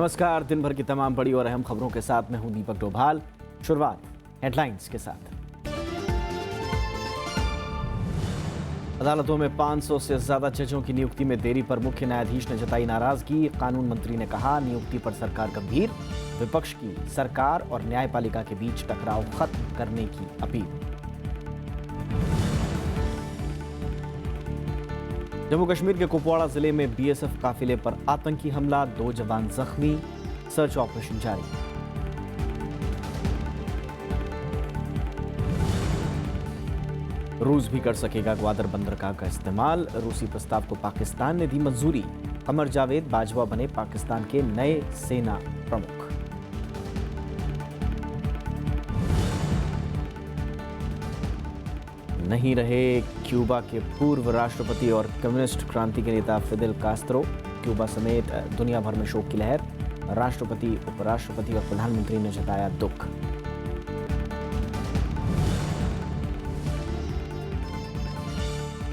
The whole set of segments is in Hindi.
नमस्कार। दिन भर की तमाम बड़ी और अहम खबरों के साथ मैं हूं दीपक डोभाल। शुरुआत हेडलाइंस के साथ। अदालतों में 500 से ज्यादा जजों की नियुक्ति में देरी पर मुख्य न्यायाधीश ने जताई नाराजगी। कानून मंत्री ने कहा, नियुक्ति पर सरकार गंभीर। विपक्ष की सरकार और न्यायपालिका के बीच टकराव खत्म करने की अपील। जम्मू कश्मीर के कुपवाड़ा जिले में बीएसएफ काफिले पर आतंकी हमला, 2 जवान जख्मी, सर्च ऑपरेशन जारी। रूस भी कर सकेगा ग्वादर बंदरगाह का इस्तेमाल। रूसी प्रस्ताव को पाकिस्तान ने दी मंजूरी। कमर जावेद बाजवा बने पाकिस्तान के नए सेना प्रमुख। नहीं रहे क्यूबा के पूर्व राष्ट्रपति और कम्युनिस्ट क्रांति के नेता फिदेल कास्त्रो। क्यूबा समेत दुनिया भर में शोक की लहर। राष्ट्रपति, उपराष्ट्रपति और प्रधानमंत्री ने जताया दुख।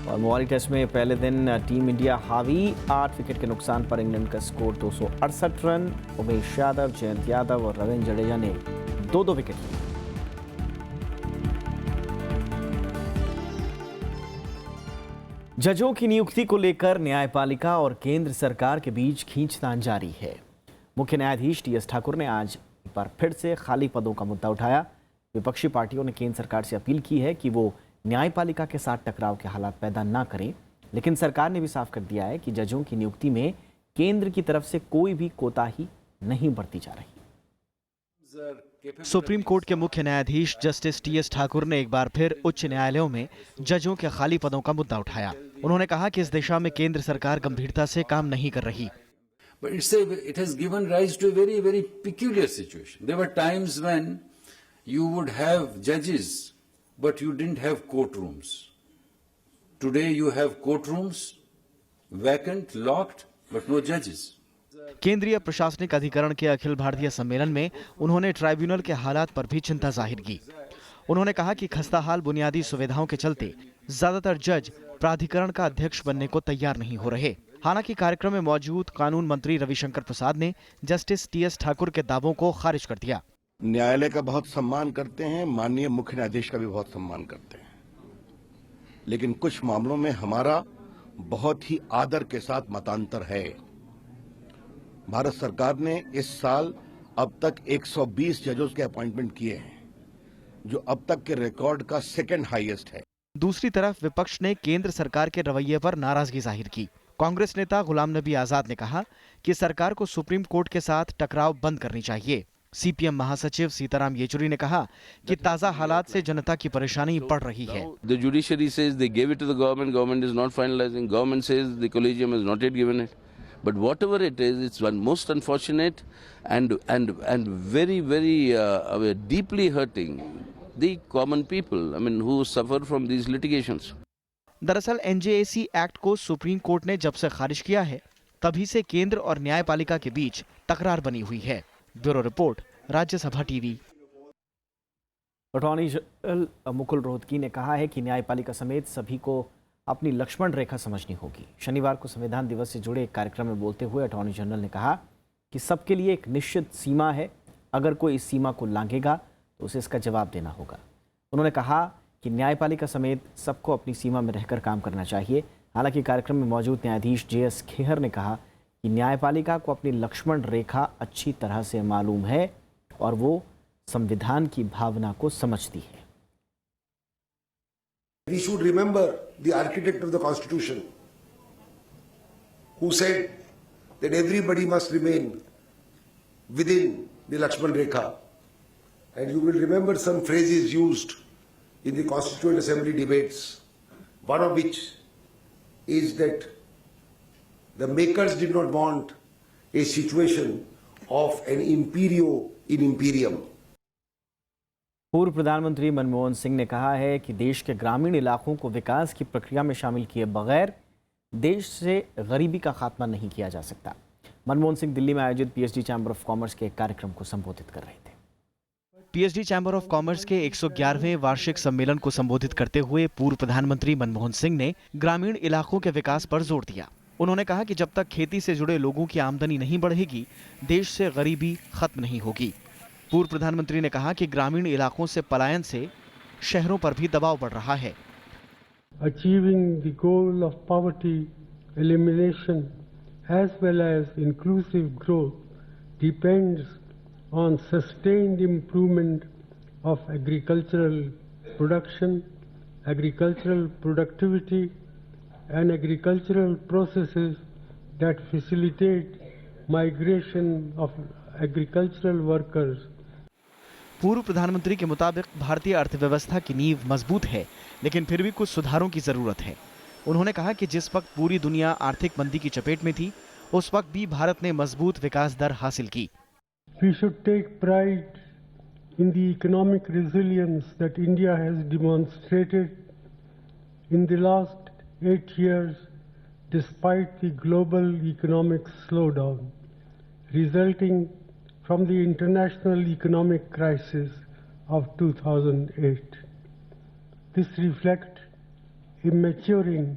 और मोहाली टेस्ट में पहले दिन टीम इंडिया हावी। 8 विकेट के नुकसान पर इंग्लैंड का स्कोर 268 रन। उमेश यादव, जयंत यादव और रविंद्र जडेजा ने 2-2 विकेट लिए। जजों की नियुक्ति को लेकर न्यायपालिका और केंद्र सरकार के बीच खींचतान जारी है। मुख्य न्यायाधीश टीएस ठाकुर ने आज एक बार फिर से खाली पदों का मुद्दा उठाया। विपक्षी पार्टियों ने केंद्र सरकार से अपील की है कि वो न्यायपालिका के साथ टकराव के हालात पैदा ना करें, लेकिन सरकार ने भी साफ कर दिया है कि जजों की नियुक्ति में केंद्र की तरफ से कोई भी कोताही नहीं बरती जा रही। सुप्रीम कोर्ट के मुख्य न्यायाधीश जस्टिस टीएस ठाकुर ने एक बार फिर उच्च न्यायालयों में जजों के खाली पदों का मुद्दा उठाया। उन्होंने कहा कि इस दिशा में केंद्र सरकार गंभीरता से काम नहीं कर रही। But it has given rise to a very, very peculiar situation. There were times when you would have judges, but you didn't have courtrooms. Today you have courtrooms, vacant, locked, but no judges. केंद्रीय प्रशासनिक अधिकरण के अखिल भारतीय सम्मेलन में उन्होंने ट्राइब्यूनल के हालात पर भी चिंता जाहिर की। उन्होंने कहा कि खस्ताहाल बुनियादी सुविधाओं के चलते ज्यादातर जज प्राधिकरण का अध्यक्ष बनने को तैयार नहीं हो रहे। हालांकि कार्यक्रम में मौजूद कानून मंत्री रविशंकर प्रसाद ने जस्टिस टीएस ठाकुर के दावों को खारिज कर दिया। न्यायालय का बहुत सम्मान करते हैं, माननीय मुख्य न्यायाधीश का भी बहुत सम्मान करते हैं, लेकिन कुछ मामलों में हमारा बहुत ही आदर के साथ मतांतर है। भारत सरकार ने इस साल अब तक 120 जजों के अपॉइंटमेंट किए हैं, जो अब तक के रिकॉर्ड का सेकंड हाईएस्ट है। दूसरी तरफ विपक्ष ने केंद्र सरकार के रवैये पर नाराजगी जाहिर की। कांग्रेस नेता गुलाम नबी आजाद ने कहा कि सरकार को सुप्रीम कोर्ट के साथ टकराव बंद करनी चाहिए। सीपीएम महासचिव सीताराम येचुरी ने कहा कि ताजा हालात से जनता की परेशानी बढ़ रही है। The judiciary says they gave it to the government. Government is not finalizing. Government says the collegium has not yet given it. But whatever it is, it's one most unfortunate and very, very deeply hurting the common people. I mean, who suffer from these litigations. दरअसल एनजेएसी एक्ट को सुप्रीम कोर्ट ने जब से खारिज किया है, तभी से केंद्र और न्यायपालिका के बीच तकरार बनी हुई है। Bureau report, Rajya Sabha TV. Attorney general Mukul Rohatgi ने कहा है कि न्यायपालिका समेत सभी को अपनी लक्ष्मण रेखा समझनी होगी। शनिवार को संविधान दिवस से जुड़े एक कार्यक्रम में बोलते हुए अटॉर्नी जनरल ने कहा कि सबके लिए एक निश्चित सीमा है, अगर कोई इस सीमा को लांघेगा तो उसे इसका जवाब देना होगा। उन्होंने कहा कि न्यायपालिका समेत सबको अपनी सीमा में रहकर काम करना चाहिए। हालांकि कार्यक्रम में मौजूद न्यायाधीश जेएस खेहर ने कहा कि न्यायपालिका को अपनी लक्ष्मण रेखा अच्छी तरह से मालूम है और वो संविधान की भावना को समझती है। We should remember the architect of the Constitution, who said that everybody must remain within the Lakshman Rekha. And you will remember some phrases used in the Constituent Assembly debates, one of which is that the makers did not want a situation of an imperio in imperium. पूर्व प्रधानमंत्री मनमोहन सिंह ने कहा है कि देश के ग्रामीण इलाकों को विकास की प्रक्रिया में शामिल किए बगैर देश से गरीबी का खात्मा नहीं किया जा सकता। मनमोहन सिंह दिल्ली में आयोजित पीएचडी चैम्बर ऑफ कॉमर्स के एक कार्यक्रम को संबोधित कर रहे थे। पीएचडी चैम्बर ऑफ कॉमर्स के 111वें वार्षिक सम्मेलन को संबोधित करते हुए पूर्व प्रधानमंत्री मनमोहन सिंह ने ग्रामीण इलाकों के विकास पर जोर दिया। उन्होंने कहा कि जब तक खेती से जुड़े लोगों की आमदनी नहीं बढ़ेगी, देश से गरीबी खत्म नहीं होगी। पूर्व प्रधानमंत्री ने कहा कि ग्रामीण इलाकों से पलायन से शहरों पर भी दबाव बढ़ रहा है। Achieving the goal of poverty elimination as well as inclusive growth depends on sustained improvement of agricultural production, agricultural productivity, and agricultural processes that facilitate migration of agricultural workers. पूर्व प्रधानमंत्री के मुताबिक भारतीय अर्थव्यवस्था की नींव मजबूत है, लेकिन फिर भी कुछ सुधारों की जरूरत है। उन्होंने कहा कि जिस वक्त पूरी दुनिया आर्थिक मंदी की चपेट में थी, उस वक्त भी भारत ने मजबूत विकास दर हासिल की। We should take pride in the economic resilience that India has demonstrated in the last 8 years despite the global economic slowdown resulting from the international economic crisis of 2008. This reflects a maturing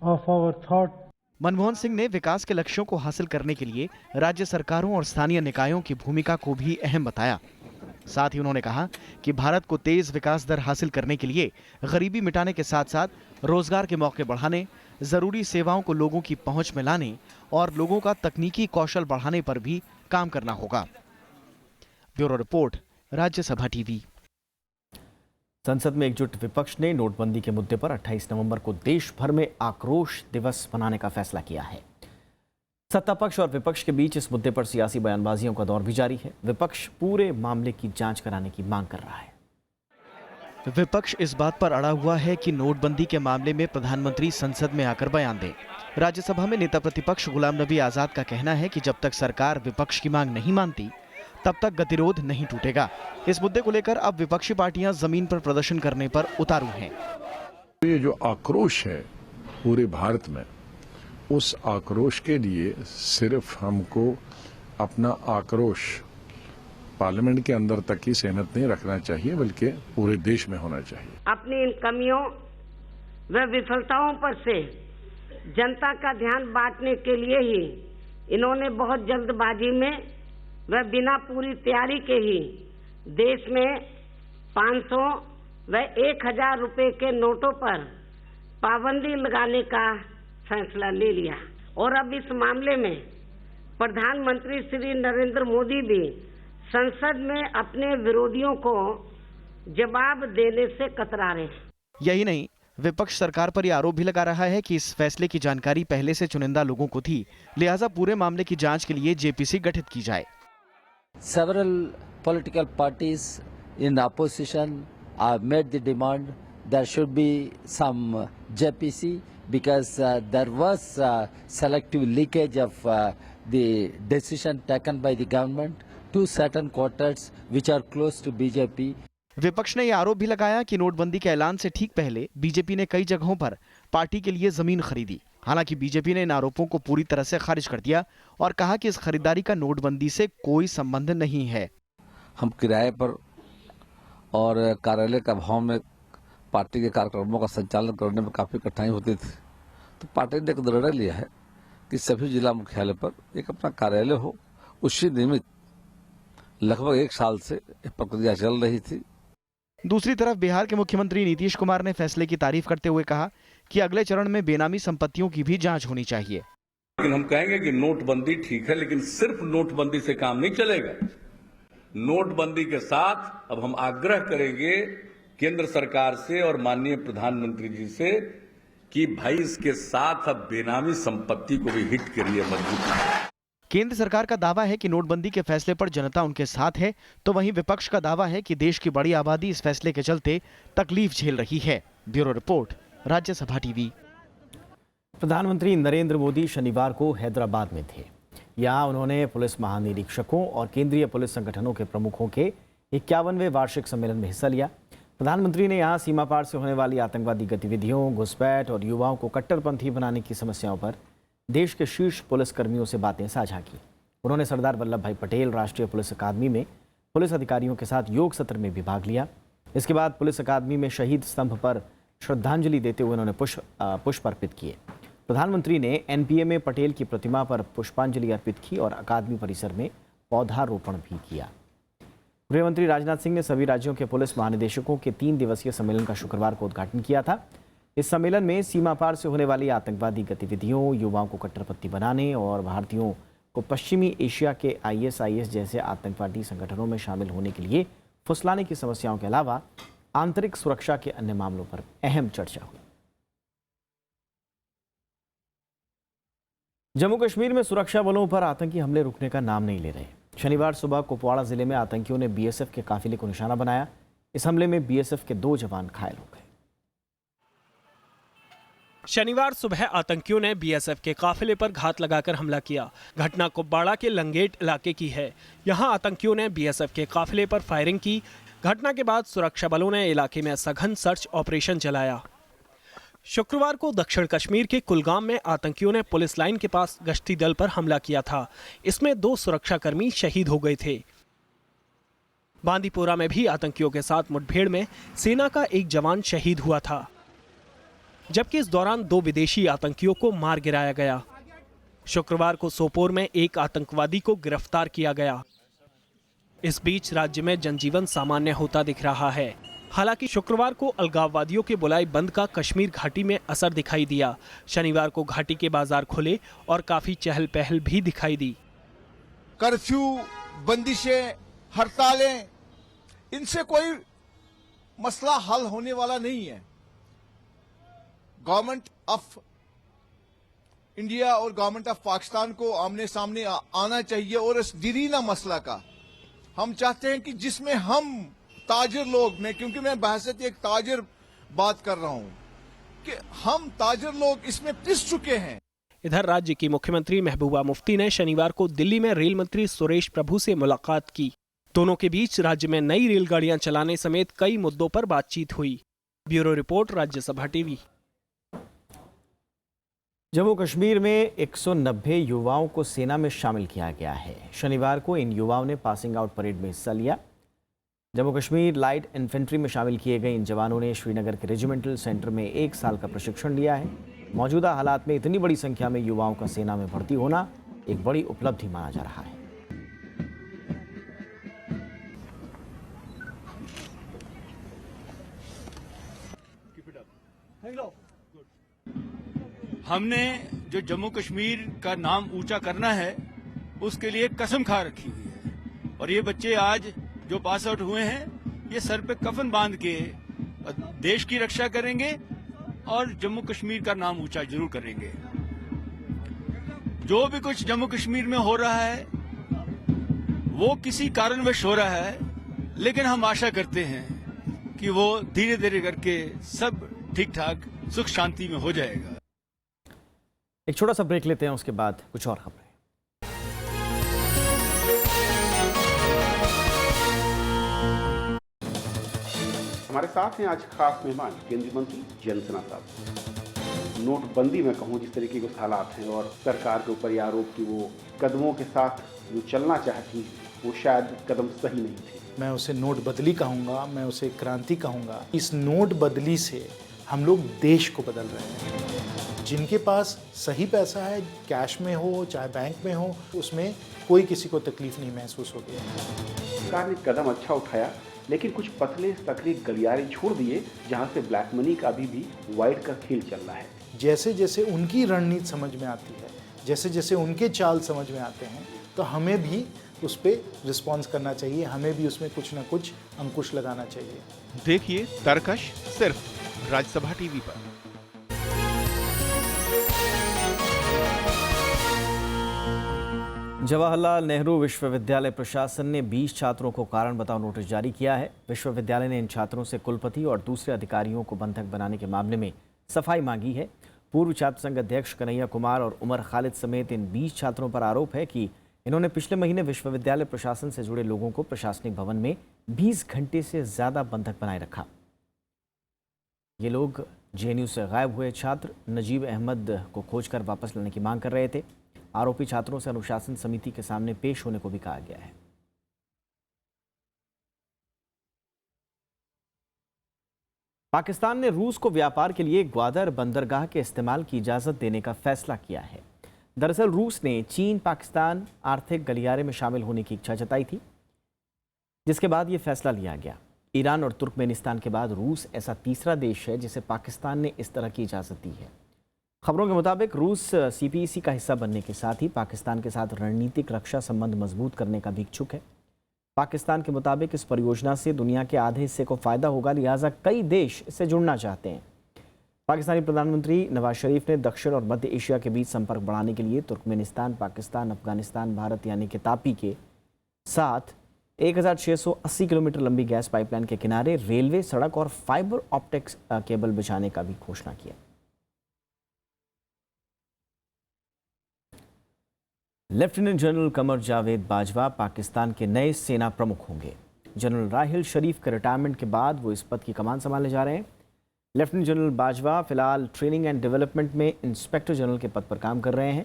of our thought. Manmohan Singh ने विकास के लक्ष्यों को हासिल करने के लिए राज्य सरकारों और स्थानीय निकायों की भूमिका को भी अहम बताया। साथ ही उन्होंने कहा कि भारत को तेज विकास दर हासिल करने के लिए गरीबी मिटाने के साथ साथ रोजगार के मौके बढ़ाने, जरूरी सेवाओं को लोगों की पहुंच में लाने और लोगों का तकनीकी कौशल बढ़ाने पर भी काम करना होगा। Bureau report, Rajya Sabha TV. संसद में एकजुट विपक्ष ने नोटबंदी के मुद्दे पर 28 नवंबर को देश भर में आक्रोश दिवस मनाने का फैसला किया है। सत्ता पक्ष और विपक्ष के बीच इस मुद्दे पर सियासी बयानबाजियों का दौर भी जारी है। विपक्ष पूरे मामले की जांच कराने की मांग कर रहा है। विपक्ष इस बात पर अड़ा हुआ है कि नोटबंदी के मामले में प्रधानमंत्री संसद में आकर बयान दें। राज्यसभा में नेता प्रतिपक्ष गुलाम नबी आजाद का कहना है कि जब तक सरकार विपक्ष की मांग नहीं मानती, तब तक गतिरोध नहीं टूटेगा। इस मुद्दे को लेकर अब विपक्षी पार्टियां जमीन पर प्रदर्शन करने पर उतारू हैं। ये जो आक्रोश है पूरे भारत में, उस आक्रोश के लिए सिर्फ हमको अपना आक्रोश पार्लियामेंट के अंदर तक ही सीमित नहीं रखना चाहिए, बल्कि पूरे देश में होना चाहिए। अपनी इन कमियों व विफलताओं पर से जनता का ध्यान बांटने के लिए ही इन्होंने बहुत जल्दबाजी में व बिना पूरी तैयारी के ही देश में 500 व 1000 रुपए के नोटों पर पाबंदी लगाने का फैसला ले लिया और अब इस मामले में प्रधानमंत्री श्री नरेंद्र मोदी भी संसद में अपने विरोधियों को जवाब देने से कतरा रहे हैं। यही नहीं, विपक्ष सरकार पर यह आरोप भी लगा रहा है कि इस फैसले की जानकारी पहले से चुनिंदा लोगों को थी, लिहाजा पूरे मामले की जांच के लिए जेपीसी गठित की जाए। Several political parties in opposition have made the demand there should be some JPC because there was selective leakage of the decision taken by the government to certain quarters which are close to BJP. विपक्ष ने यह आरोप भी लगाया कि नोटबंदी के ऐलान से ठीक पहले बीजेपी ने कई जगहों पर पार्टी के लिए जमीन खरीदी। हालांकि बीजेपी ने इन आरोपों को पूरी तरह से खारिज कर दिया और कहा कि इस खरीदारी का नोटबंदी से कोई संबंध नहीं है। हम किराए पर और कार्यालय का अभाव में पार्टी के कार्यक्रमों का संचालन करने में काफी कठिनाई होती थी, तो पार्टी ने एक निर्णय लिया है कि सभी जिला मुख्यालय पर एक अपना कार्यालय हो। उसी निमित्त लगभग 1 साल से प्रक्रिया चल रही थी। दूसरी तरफ बिहार के मुख्यमंत्री नीतीश कुमार ने फैसले की तारीफ करते हुए कहा कि अगले चरण में बेनामी संपत्तियों की भी जांच होनी चाहिए। लेकिन हम कहेंगे कि नोटबंदी ठीक है, लेकिन सिर्फ नोटबंदी से काम नहीं चलेगा। नोटबंदी के साथ अब हम आग्रह करेंगे केंद्र सरकार से और माननीय प्रधानमंत्री जी से कि भाई इसके साथ अब बेनामी संपत्ति को भी हिट करिए मजबूती से। केंद्र सरकार का दावा है कि नोटबंदी के फैसले पर जनता उनके साथ है, तो वहीं विपक्ष का दावा है कि देश की बड़ी आबादी इस फैसले के चलते तकलीफ झेल रही है। Bureau report, Rajya Sabha TV. प्रधानमंत्री नरेंद्र मोदी शनिवार को हैदराबाद में थे। यहाँ उन्होंने पुलिस महानिरीक्षकों और केंद्रीय पुलिस संगठनों के प्रमुखों के 51वें वार्षिक सम्मेलन में हिस्सा लिया। प्रधानमंत्री ने यहाँ सीमा पार से होने वाली आतंकवादी गतिविधियों, घुसपैठ और युवाओं को कट्टरपंथी बनाने की समस्याओं पर देश के शीर्ष पुलिसकर्मियों से बातें साझा की। उन्होंने सरदार वल्लभ भाई पटेल राष्ट्रीय पुलिस अकादमी में पुलिस अधिकारियों के साथ योग सत्र में भी भाग लिया। इसके बाद पुलिस अकादमी में शहीद स्तंभ पर श्रद्धांजलि देते हुए उन्होंने पुष्प अर्पित किए। प्रधानमंत्री ने एनपीए में पटेल की प्रतिमा पर पुष्पांजलि अर्पित की और अकादमी परिसर में पौधारोपण भी किया। गृहमंत्री राजनाथ सिंह ने सभी राज्यों के पुलिस महानिदेशकों के 3 दिवसीय सम्मेलन का शुक्रवार को उद्घाटन किया था। इस सम्मेलन में सीमा पार से होने वाली आतंकवादी गतिविधियों, युवाओं को कट्टरपंथी बनाने और भारतीयों को पश्चिमी एशिया के आईएसआईएस जैसे आतंकवादी संगठनों में शामिल होने के लिए फुसलाने की समस्याओं के अलावा आंतरिक सुरक्षा के अन्य मामलों पर अहम चर्चा हुई। जम्मू कश्मीर में सुरक्षा बलों पर आतंकी हमले रुकने का नाम नहीं ले रहे। शनिवार सुबह कुपवाड़ा जिले में आतंकियों ने बीएसएफ के काफिले को निशाना बनाया। इस हमले में बीएसएफ के 2 जवान घायल हो गए। शनिवार सुबह आतंकियों ने बीएसएफ के काफिले पर घात लगाकर हमला किया। घटना कुपवाड़ा के लंगेट इलाके की है। यहां आतंकियों ने बीएसएफ के काफिले पर फायरिंग की। घटना के बाद सुरक्षा बलों ने इलाके में सघन सर्च ऑपरेशन चलाया। शुक्रवार को दक्षिण कश्मीर के कुलगाम में आतंकियों ने पुलिस लाइन के पास गश्ती दल पर हमला किया था। इसमें 2 सुरक्षाकर्मी शहीद हो गए थे। बांदीपोरा में भी आतंकियों के साथ मुठभेड़ में सेना का एक जवान शहीद हुआ था, जबकि इस दौरान 2 विदेशी आतंकियों को मार गिराया गया। शुक्रवार को सोपोर में एक आतंकवादी को गिरफ्तार किया गया। इस बीच राज्य में जनजीवन सामान्य होता दिख रहा है। हालांकि शुक्रवार को अलगाववादियों के बुलाई बंद का कश्मीर घाटी में असर दिखाई दिया। शनिवार को घाटी के बाजार खुले और काफी चहल पहल भी दिखाई दी। कर्फ्यू, बंदिशें, हड़तालें, इनसे कोई मसला हल होने वाला नहीं है। गवर्नमेंट ऑफ इंडिया और गवर्नमेंट ऑफ पाकिस्तान को आमने सामने आना चाहिए और इस दिरीना मसला का हम चाहते हैं कि जिसमें हम ताजिर लोग, क्योंकि मैं बहसत एक ताजिर बात कर रहा हूं कि हम ताजिर लोग इसमें पिस चुके हैं। इधर राज्य की मुख्यमंत्री महबूबा मुफ्ती ने शनिवार को दिल्ली में रेल मंत्री सुरेश प्रभु से मुलाकात की। दोनों के बीच राज्य में नई रेलगाड़ियां चलाने समेत कई मुद्दों पर बातचीत हुई। Bureau report, Rajya Sabha TV. Jammu Kashmir में 190 युवाओं को सेना में शामिल किया गया है। शनिवार को इन युवाओं ने पासिंग आउट परेड में हिस्सा लिया। जम्मू कश्मीर लाइट इन्फेंट्री में शामिल किए गए इन जवानों ने श्रीनगर के रेजिमेंटल सेंटर में 1 साल का प्रशिक्षण लिया है। मौजूदा हालात में इतनी बड़ी संख्या में युवाओं का सेना में भर्ती होना एक बड़ी उपलब्धि माना जा रहा है। हमने जो जम्मू कश्मीर का नाम ऊंचा करना है उसके लिए कसम खा रखी हुई है और ये बच्चे आज जो पास आउट हुए हैं ये सर पे कफन बांध के देश की रक्षा करेंगे और जम्मू कश्मीर का नाम ऊंचा जरूर करेंगे। जो भी कुछ जम्मू कश्मीर में हो रहा है वो किसी कारणवश हो रहा है, लेकिन हम आशा करते हैं कि वो धीरे धीरे करके सब ठीक ठाक सुख शांति में हो जाएगा। एक छोटा सा ब्रेक लेते हैं, उसके बाद कुछ और खबरें। हमारे साथ हैं आज खास मेहमान केंद्रीय मंत्री जयंत सिन्हा साहब। नोटबंदी में कहूँ जिस तरीके के हालात हैं और सरकार के ऊपर आरोप की वो कदमों के साथ जो चलना चाहती वो शायद कदम सही नहीं थे। मैं उसे नोट बदली कहूँगा, मैं उसे क्रांति कहूँगा। इस नोट बदली से हम लोग देश को बदल रहे हैं। जिनके पास सही पैसा है, कैश में हो चाहे बैंक में हो, उसमें कोई किसी को तकलीफ नहीं महसूस होगी। सरकार ने कदम अच्छा उठाया, लेकिन कुछ पतले सकरी गलियारे छोड़ दिए जहां से ब्लैक मनी का अभी भी वाइट का खेल चल रहा है। जैसे जैसे उनकी रणनीति समझ में आती है, जैसे जैसे उनके चाल समझ में आते हैं, तो हमें भी उस पर रिस्पॉन्स करना चाहिए, हमें भी उसमें कुछ ना कुछ अंकुश लगाना चाहिए। देखिए तरकश सिर्फ राज्यसभा टीवी पर। जवाहरलाल नेहरू विश्वविद्यालय प्रशासन ने 20 छात्रों को कारण बताओ नोटिस जारी किया है। विश्वविद्यालय ने इन छात्रों से कुलपति और दूसरे अधिकारियों को बंधक बनाने के मामले में सफाई मांगी है। पूर्व छात्र संघ अध्यक्ष कन्हैया कुमार और उमर खालिद समेत इन 20 छात्रों पर आरोप है कि इन्होंने पिछले महीने विश्वविद्यालय प्रशासन से जुड़े लोगों को प्रशासनिक भवन में 20 घंटे से ज्यादा बंधक बनाए रखा। ये लोग जेएनयू से गायब हुए छात्र नजीब अहमद को खोजकर वापस लाने की मांग कर रहे थे। आरोपी छात्रों से अनुशासन समिति के सामने पेश होने को भी कहा गया है। पाकिस्तान ने रूस को व्यापार के लिए ग्वादर बंदरगाह के इस्तेमाल की इजाज़त देने का फैसला किया है। दरअसल रूस ने चीन पाकिस्तान आर्थिक गलियारे में शामिल होने की इच्छा जताई थी, जिसके बाद ये फैसला लिया गया। ईरान और तुर्कमेनिस्तान के बाद रूस ऐसा तीसरा देश है जिसे पाकिस्तान ने इस तरह की इजाज़त दी है। खबरों के मुताबिक रूस CPEC का हिस्सा बनने के साथ ही पाकिस्तान के साथ रणनीतिक रक्षा संबंध मजबूत करने का भी इच्छुक है। पाकिस्तान के मुताबिक इस परियोजना से दुनिया के आधे हिस्से को फायदा होगा, लिहाजा कई देश इससे जुड़ना चाहते हैं। पाकिस्तानी प्रधानमंत्री नवाज शरीफ ने दक्षिण और मध्य एशिया के बीच संपर्क बढ़ाने के लिए तुर्कमेनिस्तान, पाकिस्तान, अफगानिस्तान, भारत यानी कि तापी के साथ 1680 किलोमीटर लंबी गैस पाइपलाइन के किनारे रेलवे, सड़क और फाइबर ऑप्टिक्स केबल बिछाने का भी घोषणा किया। लेफ्टिनेंट जनरल कमर जावेद बाजवा पाकिस्तान के नए सेना प्रमुख होंगे। जनरल राहिल शरीफ के रिटायरमेंट के बाद वो इस पद की कमान संभालने जा रहे हैं। लेफ्टिनेंट जनरल बाजवा फिलहाल ट्रेनिंग एंड डेवलपमेंट में इंस्पेक्टर जनरल के पद पर काम कर रहे हैं।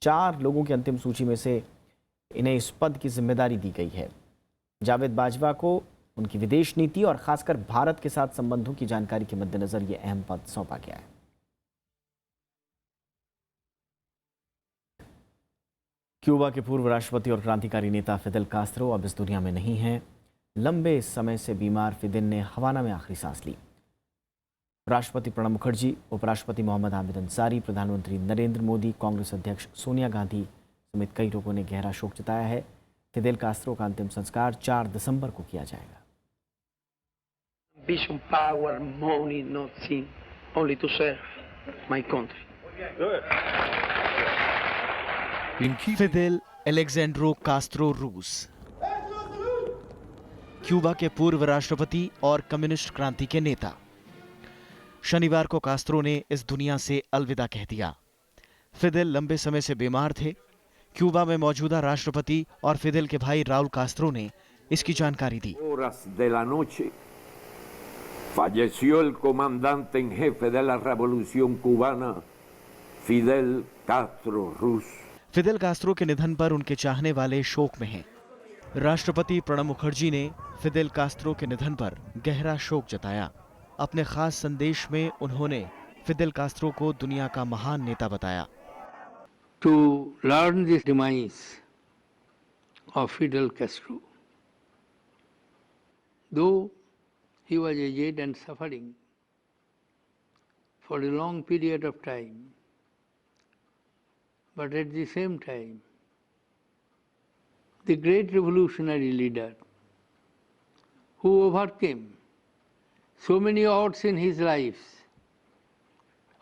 4 लोगों की अंतिम सूची में से इन्हें इस पद की जिम्मेदारी दी गई है। जावेद बाजवा को उनकी विदेश नीति और खासकर भारत के साथ संबंधों की जानकारी के मद्देनजर ये अहम पद सौंपा गया है। क्यूबा के पूर्व राष्ट्रपति और क्रांतिकारी नेता फिदेल कास्त्रो अब इस दुनिया में नहीं हैं। लंबे समय से बीमार फिदेल ने हवाना में आखिरी सांस ली। राष्ट्रपति प्रणब मुखर्जी, उपराष्ट्रपति मोहम्मद हामिद अंसारी, प्रधानमंत्री नरेंद्र मोदी, कांग्रेस अध्यक्ष सोनिया गांधी समेत कई लोगों ने गहरा शोक जताया है। फिदेल कास्त्रो का अंतिम संस्कार 4 दिसंबर को किया जाएगा। Ambition, power, money, nothing, only to serve my country. Fidel Alejandro Castro रूस, क्यूबा के पूर्व राष्ट्रपति और कम्युनिस्ट क्रांति के नेता। शनिवार को कास्त्रो ने इस दुनिया से अलविदा कह दिया। फिदेल लंबे समय से बीमार थे। क्यूबा में मौजूदा राष्ट्रपति और फिदेल के भाई राउल कास्त्रो ने इसकी जानकारी दी। Falleció el comandante en jefe de la revolución cubana, Fidel Castro Ruz. Fidel Castro के निधन पर उनके चाहने वाले शोक में हैं। राष्ट्रपति प्रणब मुखर्जी ने फिदेल कास्त्रो के निधन पर गहरा शोक जताया। अपने खास संदेश में उन्होंने फिदेल कास्त्रो को दुनिया का महान नेता बताया। To learn the demise of Fidel Castro, though he was aged and suffering for a long period of time, but at the same time, the great revolutionary leader who overcame so many odds in his life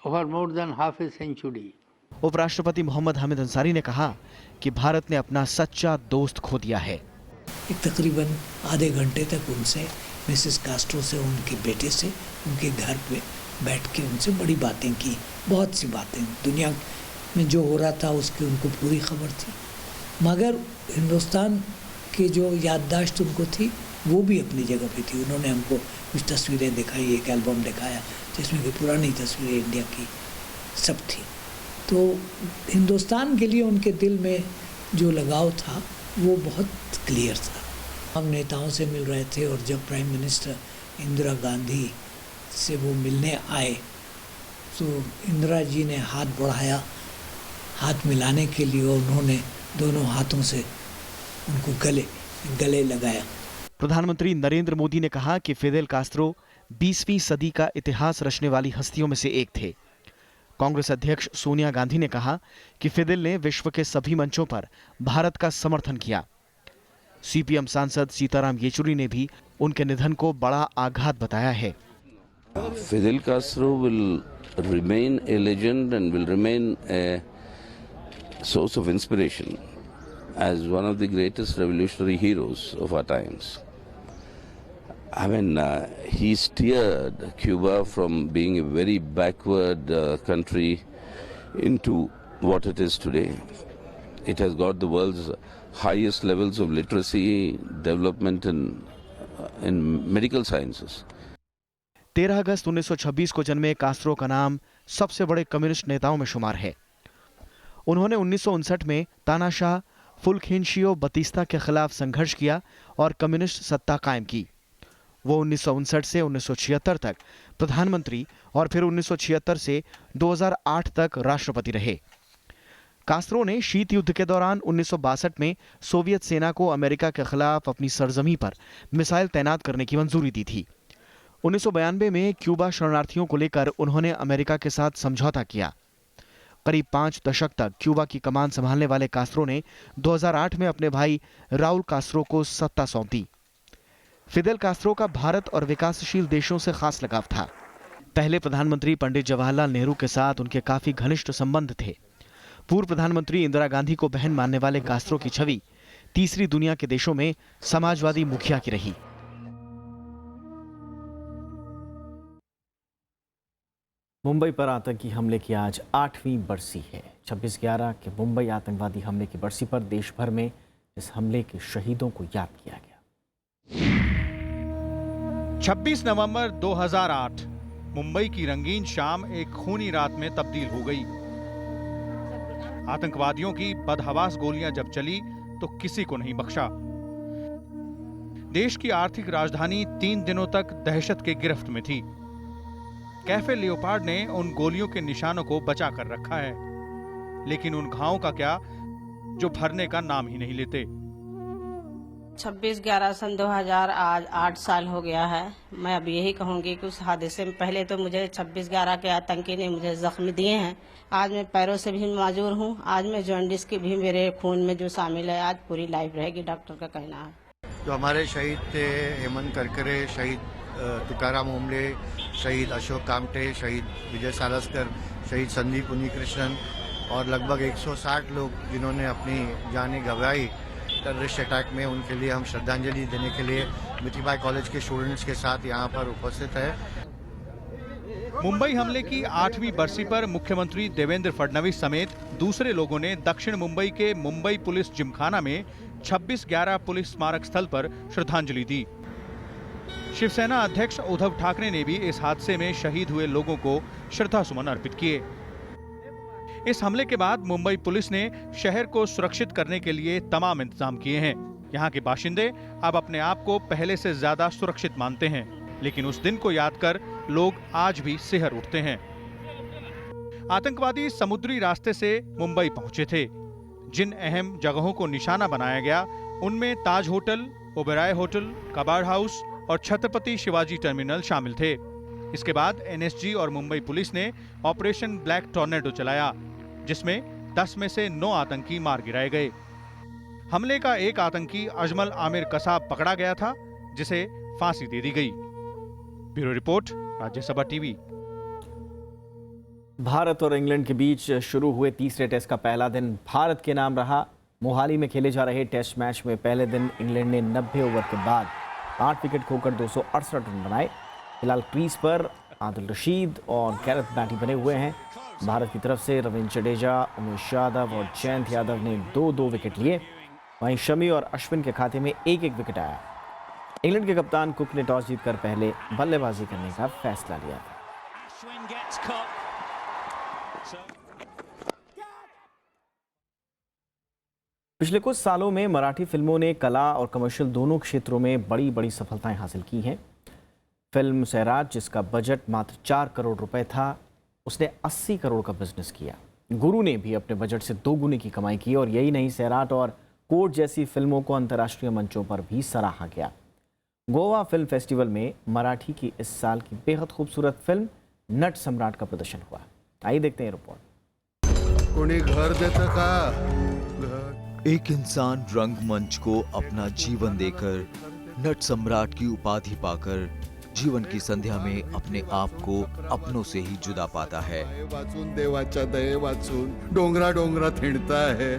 over more than half a century. उपराष्ट्रपति मोहम्मद हामिद अंसारी ने कहा कि भारत ने अपना सच्चा दोस्त खो दिया है। एक तकरीबन आधे घंटे तक उनसे, मिसेस कास्ट्रो से, उनके बेटे से, उनके घर पे बैठ के उनसे बड़ी बातें की, बहुत सी बातें, दुनिया में जो हो रहा था उसकी उनको पूरी खबर थी। मगर हिंदुस्तान की जो याददाश्त उनको थी वो भी अपनी जगह पे थी। उन्होंने हमको कुछ तस्वीरें दिखाई, एक एल्बम दिखाया जिसमें कि पुरानी तस्वीरें इंडिया की सब थी। तो हिंदुस्तान के लिए उनके दिल में जो लगाव था वो बहुत क्लियर था। हम नेताओं से मिल रहे थे और जब प्राइम मिनिस्टर इंदिरा गांधी से वो मिलने आए तो इंदिरा जी ने हाथ बढ़ाया हाथ मिलाने के लिए और उन्होंने दोनों हाथों से उनको गले लगाया। प्रधानमंत्री नरेंद्र मोदी ने कहा कि फिदेल कास्त्रो 20वीं सदी का इतिहास रचने वाली हस्तियों में से एक थे। कांग्रेस अध्यक्ष सोनिया गांधी ने कहा कि फिदेल ने विश्व के सभी मंचों पर भारत का समर्थन किया। सीपीएम सांसद सीताराम येचुरी ने भी उनके निधन को बड़ा आघात बताया है। Fidel Castro will remain a legend and will remain a source of inspiration as one of the greatest revolutionary heroes of our times. I mean, he steered Cuba from being a very backward country into what it is today. It has got the world's highest levels of literacy, development in medical sciences. 13 अगस्त 1926 को जन्मे कास्त्रो का नाम सबसे बड़े कम्युनिस्ट नेताओं में शुमार है। उन्होंने 1959 में तानाशाह फुल्खेंशियो बतीस्ता के खिलाफ संघर्ष किया और कम्युनिस्ट सत्ता कायम की। वो 1959 से 1976 तक प्रधानमंत्री और फिर 1976 से 2008 तक राष्ट्रपति रहे। कास्त्रो ने शीत युद्ध के दौरान 1962 में सोवियत सेना को अमेरिका के खिलाफ अपनी सरजमी पर मिसाइल तैनात करने की मंजूरी दी थी। 1992 में क्यूबा शरणार्थियों को लेकर उन्होंने अमेरिका के साथ समझौता किया। करीब 5 दशक तक क्यूबा की कमान संभालने वाले कास्त्रो ने 2008 में अपने भाई राउल कास्त्रो को सत्ता सौंप दी। फिदेल कास्त्रो का भारत और विकासशील देशों से खास लगाव था। पहले प्रधानमंत्री पंडित जवाहरलाल नेहरू के साथ उनके काफी घनिष्ठ संबंध थे। पूर्व प्रधानमंत्री इंदिरा गांधी को बहन मानने वाले कास्त्रो की छवि तीसरी दुनिया के देशों में समाजवादी मुखिया की रही। मुंबई पर आतंकी हमले की आज 8वीं बरसी है। 26/11 के मुंबई आतंकवादी हमले की बरसी पर देश भर में इस हमले के शहीदों को याद किया गया। 26 नवंबर 2008 मुंबई की रंगीन शाम एक खूनी रात में तब्दील हो गई। आतंकवादियों की बदहवास गोलियां जब चली तो किसी को नहीं बख्शा। देश की आर्थिक राजधानी 3 दिनों तक दहशत के गिरफ्त में थी। कैफे लियोपार्ड ने उन गोलियों के निशानों को बचा कर रखा है, लेकिन उन घावों का क्या जो भरने का नाम ही नहीं लेते। 26/11 सन 2000 आज 8 साल हो गया है। मैं अब यही कहूंगी कि उस हादसे में पहले तो मुझे 26/11 के आतंकी ने मुझे जख्म दिए हैं। आज मैं पैरों से भी माजूर हूं। आज मैं जॉन्डिस की भी मेरे खून में जो शामिल है, आज पूरी लाइफ रहेगी, डॉक्टर का कहना है। जो हमारे शहीद थे, हेमंत करकरे, शहीद तुकाराम ओमले, शहीद अशोक कामटे, शहीद विजय सालस्कर, शहीद संदीप उन्नीकृष्णन और लगभग 160 लोग जिन्होंने अपनी जानें गंवाई टेररिस्ट अटैक में, उनके लिए हम श्रद्धांजलि देने के लिए मिठीबाई कॉलेज के स्टूडेंट्स के साथ यहाँ पर उपस्थित है। मुंबई हमले की 8वीं बरसी पर मुख्यमंत्री देवेंद्र फडणवीस समेत दूसरे लोगों ने दक्षिण मुंबई के मुंबई पुलिस जिमखाना में 26/11 पुलिस स्मारक स्थल पर श्रद्धांजलि दी। शिवसेना अध्यक्ष उद्धव ठाकरे ने भी इस हादसे में शहीद हुए लोगों को श्रद्धासुमन अर्पित किए। इस हमले के बाद मुंबई पुलिस ने शहर को सुरक्षित करने के लिए तमाम इंतजाम किए हैं। यहाँ के बाशिंदे अब अपने आप को पहले से ज्यादा सुरक्षित मानते हैं, लेकिन उस दिन को याद कर लोग आज भी सिहर उठते हैं। आतंकवादी समुद्री रास्ते से मुंबई पहुंचे थे। जिन अहम जगहों को निशाना बनाया गया उनमें ताज होटल, ओबेरॉय होटल, कबाड़ हाउस और छत्रपति शिवाजी टर्मिनल शामिल थे। इसके बाद एनएसजी और मुंबई पुलिस ने ऑपरेशन ब्लैक टॉर्नेडो चलाया, जिसमें 10 में से 9 आतंकी मार गिराए गए। हमले का एक आतंकी अजमल आमिर कसाब पकड़ा गया था, जिसे फांसी दे दी गई। Bureau report, Rajya Sabha TV. Bharat और इंग्लैंड के बीच शुरू हुए तीसरे टेस्ट का पहला दिन भारत के नाम रहा। मोहाली में खेले जा रहे टेस्ट मैच में पहले दिन इंग्लैंड ने 90 ओवर के बाद 8 विकेट खोकर 268 रन बनाए। फिलहाल क्रीज पर आदिल रशीद और गैरेथ बैटी बने हुए हैं। भारत की तरफ से रविंद्र जडेजा, उमेश यादव और जयंत यादव ने 2-2 विकेट लिए। वहीं शमी और अश्विन के खाते में 1-1 विकेट आया। इंग्लैंड के कप्तान कुक ने टॉस जीतकर पहले बल्लेबाजी करने का फैसला लिया। पिछले कुछ सालों में मराठी फिल्मों ने कला और कमर्शियल दोनों क्षेत्रों में बड़ी बड़ी सफलताएं हासिल की हैं। फिल्म सैराट, जिसका बजट मात्र 4 करोड़ रुपए था, उसने 80 करोड़ का बिजनेस किया। गुरु ने भी अपने बजट से 2 गुनी की कमाई की। और यही नहीं, सैराट और कोर्ट जैसी फिल्मों को अंतर्राष्ट्रीय मंचों पर भी सराहा गया। गोवा फिल्म फेस्टिवल में मराठी की इस साल की बेहद खूबसूरत फिल्म नट सम्राट का प्रदर्शन हुआ। आइए देखते हैं रिपोर्ट। कोणी घर देता का? एक इंसान रंगमंच को अपना जीवन देकर, नट सम्राट की उपाधि पाकर जीवन की संध्या में अपने आप को अपनों से ही जुदा पाता है। वाचून देवाच्या दये वाचून डोंगरा डोंगरा थिणता है।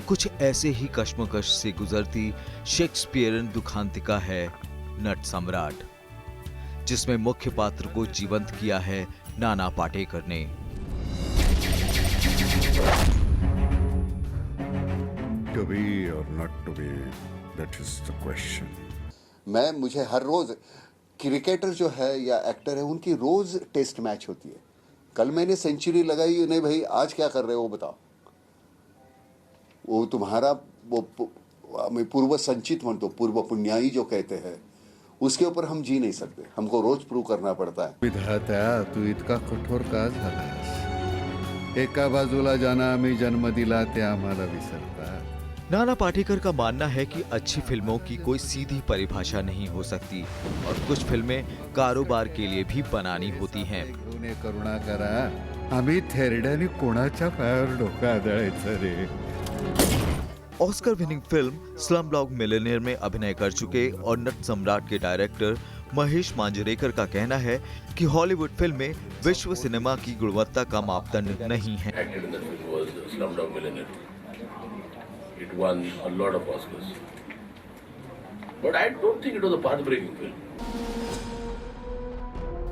कुछ ऐसे ही कश्मकश से गुजरती शेक्सपियरन दुखांतिका है नट सम्राट, जिसमें मुख्य पात्र को जीवंत किया है नाना पाटेकर ने। To be or not to be, that is the question. मुझे हर रोज क्रिकेटर जो है या एक्टर है, उनकी रोज टेस्ट मैच होती है। कल मैंने सेंचुरी लगाई, नहीं भाई आज क्या कर रहे हो बताओ। वो तुम्हारा वो पूर्व संचित म्हणतो, पूर्व पुण्याई जो कहते हैं, उसके ऊपर हम जी नहीं सकते, हमको रोज प्रूव करना पड़ता है। विधात्या तू इतका कठोर का झालास? एका बाजूला जाना आम्ही जन्म दिला ते आम्हाला विसरता। नाना पाटेकर का मानना है कि अच्छी फिल्मों की कोई सीधी परिभाषा नहीं हो सकती और कुछ फिल्में कारोबार के लिए भी बनानी होती हैं। करुणा करा, आम्ही थेरड्याने कोणाच्या पायावर डोकं आदळायचं रे? Oscar winning film Slumdog millionaire में अभिनय कर चुके और नट सम्राट के डायरेक्टर महेश मांजरेकर का कहना है कि हॉलीवुड फिल्में विश्व सिनेमा की गुणवत्ता का मापदंड नहीं है। It won a lot of Oscars, but I don't think it was a path-breaking film.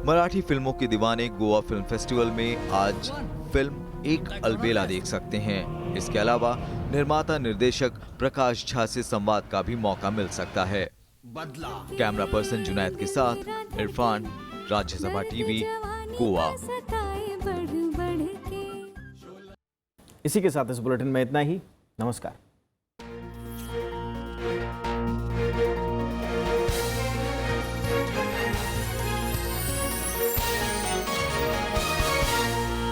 Marathi फिल्मों के दीवाने गोवा फिल्म फेस्टिवल में आज फिल्म एक अलबेला देख सकते हैं। इसके अलावा निर्माता निर्देशक प्रकाश झा से संवाद का भी मौका मिल सकता है। कैमरा पर्सन जुनैद के साथ इरफान, राज्यसभा टीवी, गोवा। इसी के साथ इस बुलेटिन में इतना ही। नमस्कार।